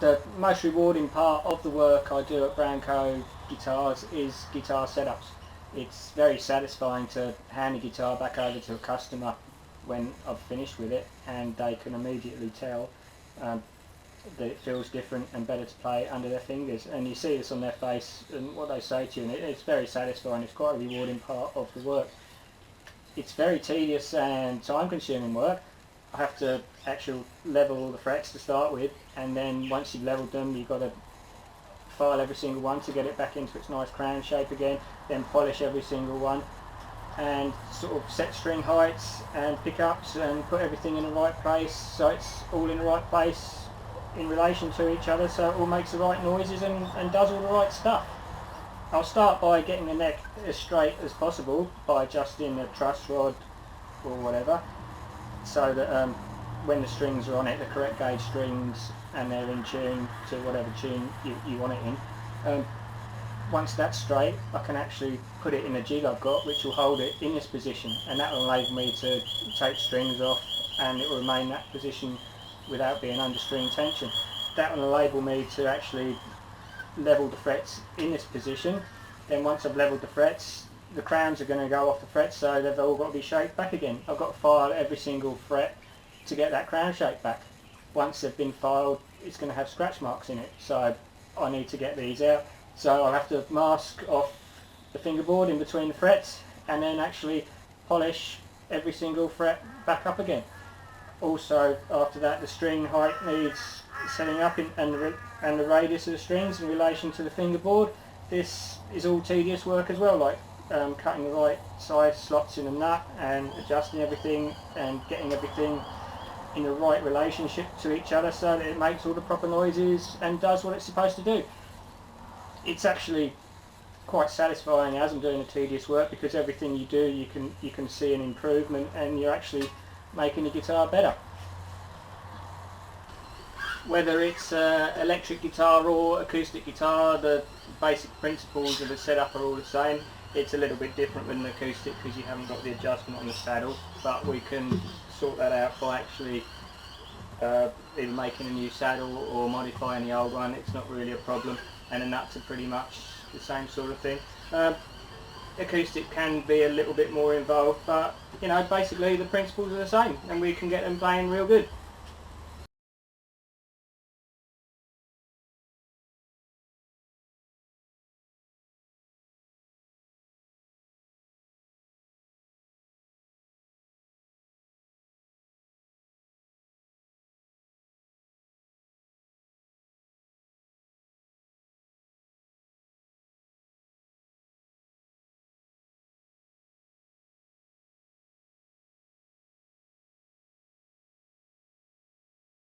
the most rewarding part of the work I do at Brownco Guitars is guitar setups. It's very satisfying to hand a guitar back over to a customer when I've finished with it, and they can immediately tell that it feels different and better to play under their fingers, and you see this on their face and what they say to you, and it's very satisfying. It's quite a rewarding part of the work. It's very tedious and time consuming work. I have to actually level all the frets to start with, and then once you've leveled them, you've got to file every single one to get it back into its nice crown shape again, then polish every single one, and sort of set string heights and pickups and put everything in the right place so it's all in the right place in relation to each other, so it all makes the right noises and does all the right stuff. I'll start by getting the neck as straight as possible by adjusting the truss rod or whatever, so that when the strings are on it, the correct gauge strings, and they're in tune to whatever tune you want it in. Once that's straight, I can actually put it in a jig I've got, which will hold it in this position, and that will enable me to take strings off, and it will remain that position without being under string tension. That will enable me to actually level the frets in this position. Then once I've leveled the frets, the crowns are going to go off the frets, so they've all got to be shaped back again. I've got to file every single fret to get that crown shape back. Once they've been filed, it's going to have scratch marks in it, so I need to get these out. So I'll have to mask off the fingerboard in between the frets and then actually polish every single fret back up again. Also, after that, the string height needs setting up and the radius of the strings in relation to the fingerboard. This is all tedious work as well, like cutting the right size slots in the nut and adjusting everything and getting everything in the right relationship to each other so that it makes all the proper noises and does what it's supposed to do. It's actually quite satisfying as I'm doing the tedious work, because everything you do you can see an improvement, and you're actually making the guitar better. Whether it's electric guitar or acoustic guitar, the basic principles of the setup are all the same. It's a little bit different with an acoustic because you haven't got the adjustment on the saddle, but we can sort that out by actually either making a new saddle or modifying the old one. It's not really a problem, and the nuts are pretty much the same sort of thing. Acoustic can be a little bit more involved, but you know, basically the principles are the same, and we can get them playing real good.